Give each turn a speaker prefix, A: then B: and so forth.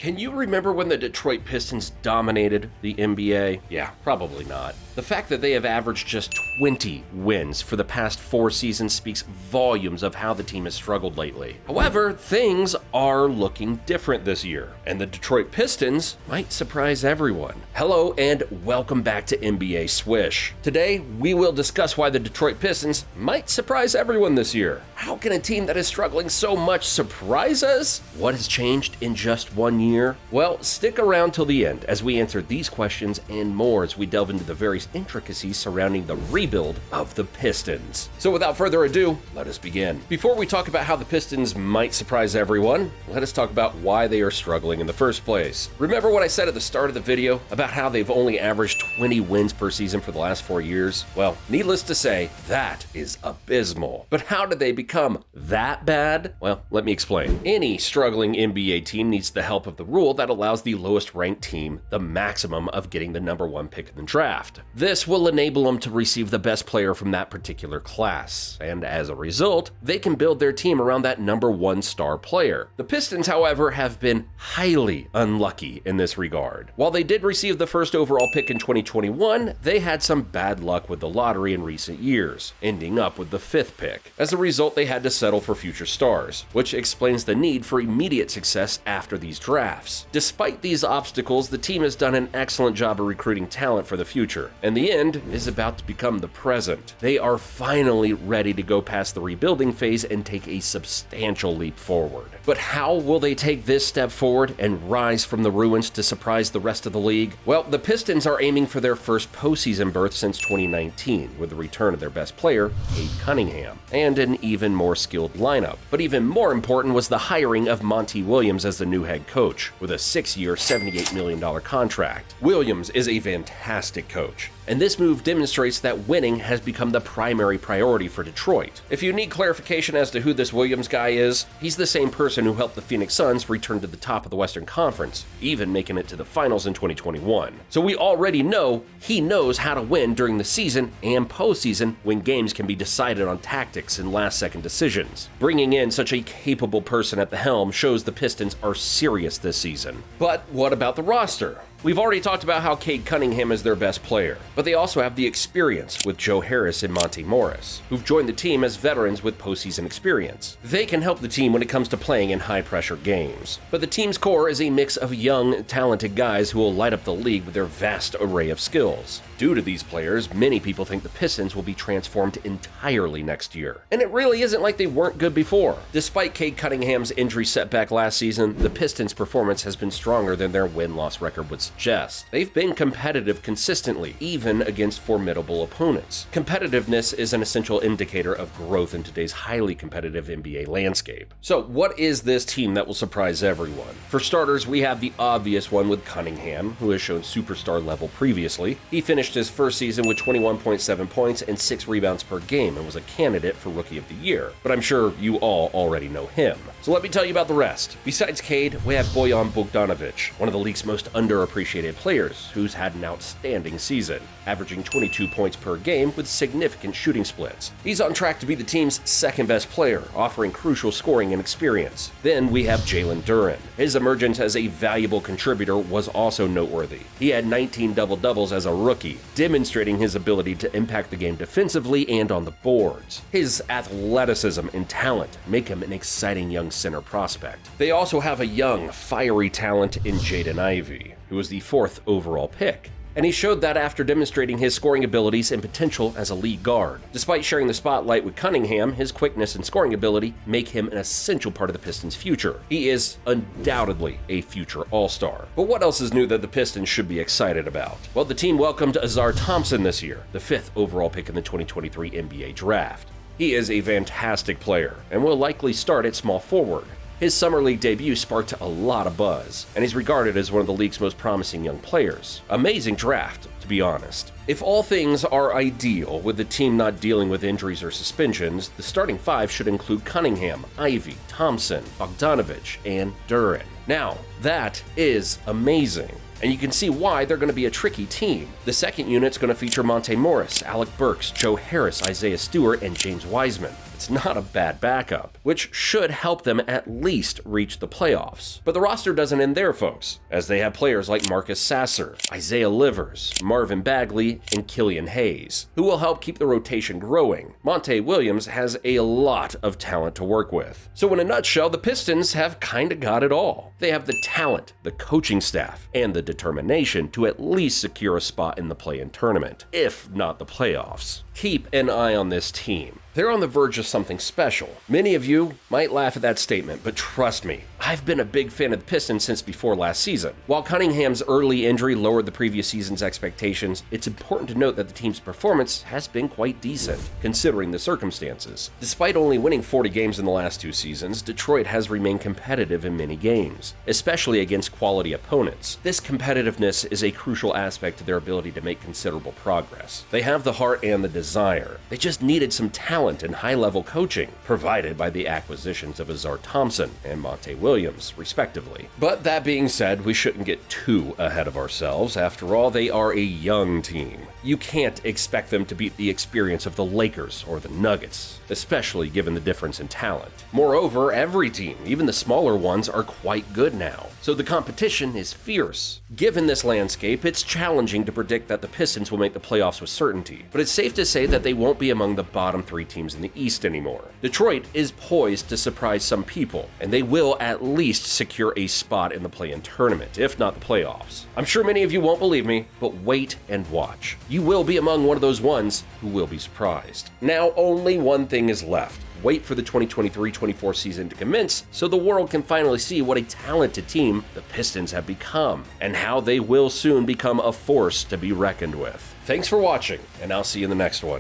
A: Can you remember when the Detroit Pistons dominated the NBA? Yeah, probably not. The fact that they have averaged just 20 wins for the past 4 seasons speaks volumes of how the team has struggled lately. However, things are looking different this year, and the Detroit Pistons might surprise everyone. Hello and welcome back to NBA Swish. Today, we will discuss why the Detroit Pistons might surprise everyone this year. How can a team that is struggling so much surprise us? What has changed in just 1 year? Well, stick around till the end as we answer these questions and more as we delve into the various intricacies surrounding the rebuild of the Pistons. So without further ado, let us begin. Before we talk about how the Pistons might surprise everyone, let us talk about why they are struggling in the first place. Remember what I said at the start of the video about how they've only averaged 20 wins per season for the last 4 years? Well, needless to say, that is abysmal. But how did they become that bad? Well, let me explain. Any struggling NBA team needs the help of the rule that allows the lowest ranked team the maximum of getting the number 1 pick in the draft. This will enable them to receive the best player from that particular class, and as a result, they can build their team around that number 1 star player. The Pistons, however, have been highly unlucky in this regard. While they did receive the first overall pick in 2021, they had some bad luck with the lottery in recent years, ending up with the 5th pick. As a result, they had to settle for future stars, which explains the need for immediate success after these drafts. Despite these obstacles, the team has done an excellent job of recruiting talent for the future, and the end is about to become the present. They are finally ready to go past the rebuilding phase and take a substantial leap forward. But how will they take this step forward and rise from the ruins to surprise the rest of the league? Well, the Pistons are aiming for their first postseason berth since 2019, with the return of their best player, Cade Cunningham, and an even more skilled lineup. But even more important was the hiring of Monty Williams as the new head coach, with a 6-year, $78 million contract. Williams is a fantastic coach, and this move demonstrates that winning has become the primary priority for Detroit. If you need clarification as to who this Williams guy is, he's the same person who helped the Phoenix Suns return to the top of the Western Conference, even making it to the finals in 2021. So we already know he knows how to win during the season and postseason when games can be decided on tactics and last-second decisions. Bringing in such a capable person at the helm shows the Pistons are serious this season. But what about the roster? We've already talked about how Cade Cunningham is their best player, but they also have the experience with Joe Harris and Monty Morris, who've joined the team as veterans with postseason experience. They can help the team when it comes to playing in high-pressure games. But the team's core is a mix of young, talented guys who will light up the league with their vast array of skills. Due to these players, many people think the Pistons will be transformed entirely next year. And it really isn't like they weren't good before. Despite Cade Cunningham's injury setback last season, the Pistons' performance has been stronger than their win-loss record would suggest. They've been competitive consistently, even against formidable opponents. Competitiveness is an essential indicator of growth in today's highly competitive NBA landscape. So what is this team that will surprise everyone? For starters, we have the obvious one with Cunningham, who has shown superstar level previously. He finished his first season with 21.7 points and 6 rebounds per game and was a candidate for Rookie of the Year, but I'm sure you all already know him. So let me tell you about the rest. Besides Cade, we have Bojan Bogdanovic, one of the league's most underappreciated players, who's had an outstanding season, averaging 22 points per game with significant shooting splits. He's on track to be the team's second best player, offering crucial scoring and experience. Then we have Jalen Duren. His emergence as a valuable contributor was also noteworthy. He had 19 double-doubles as a rookie, demonstrating his ability to impact the game defensively and on the boards. His athleticism and talent make him an exciting young center prospect. They also have a young, fiery talent in Jaden Ivey, who was the 4th overall pick. And he showed that after demonstrating his scoring abilities and potential as a lead guard. Despite sharing the spotlight with Cunningham, his quickness and scoring ability make him an essential part of the Pistons' future. He is undoubtedly a future All-Star. But what else is new that the Pistons should be excited about? Well, the team welcomed Azar Thompson this year, the 5th overall pick in the 2023 NBA Draft. He is a fantastic player and will likely start at small forward. His summer league debut sparked a lot of buzz, and he's regarded as one of the league's most promising young players. Amazing draft, to be honest. If all things are ideal, with the team not dealing with injuries or suspensions, the starting five should include Cunningham, Ivey, Thompson, Bogdanovich, and Duren. Now, that is amazing, and you can see why they're going to be a tricky team. The second unit's going to feature Monte Morris, Alec Burks, Joe Harris, Isaiah Stewart, and James Wiseman. It's not a bad backup, which should help them at least reach the playoffs. But the roster doesn't end there, folks, as they have players like Marcus Sasser, Isaiah Livers, Marvin Bagley, and Killian Hayes, who will help keep the rotation growing. Monte Williams has a lot of talent to work with. So in a nutshell, the Pistons have kinda got it all. They have the talent, the coaching staff, and the determination to at least secure a spot in the play-in tournament, if not the playoffs. Keep an eye on this team. They're on the verge of something special. Many of you might laugh at that statement, but trust me, I've been a big fan of the Pistons since before last season. While Cunningham's early injury lowered the previous season's expectations, it's important to note that the team's performance has been quite decent, considering the circumstances. Despite only winning 40 games in the last 2 seasons, Detroit has remained competitive in many games, especially against quality opponents. This competitiveness is a crucial aspect to their ability to make considerable progress. They have the heart and the desire. They just needed some talent and high-level coaching, provided by the acquisitions of Azar Thompson and Monte Williams, respectively. But that being said, we shouldn't get too ahead of ourselves. After all, they are a young team. You can't expect them to beat the experience of the Lakers or the Nuggets, especially given the difference in talent. Moreover, every team, even the smaller ones, are quite good now, so the competition is fierce. Given this landscape, it's challenging to predict that the Pistons will make the playoffs with certainty, but it's safe to say that they won't be among the bottom 3 teams in the East anymore. Detroit is poised to surprise some people, and they will at least secure a spot in the play-in tournament, if not the playoffs. I'm sure many of you won't believe me, but wait and watch. You will be among one of those ones who will be surprised. Now, only one thing is left. Wait for the 2023-24 season to commence so the world can finally see what a talented team the Pistons have become, and how they will soon become a force to be reckoned with. Thanks for watching, and I'll see you in the next one.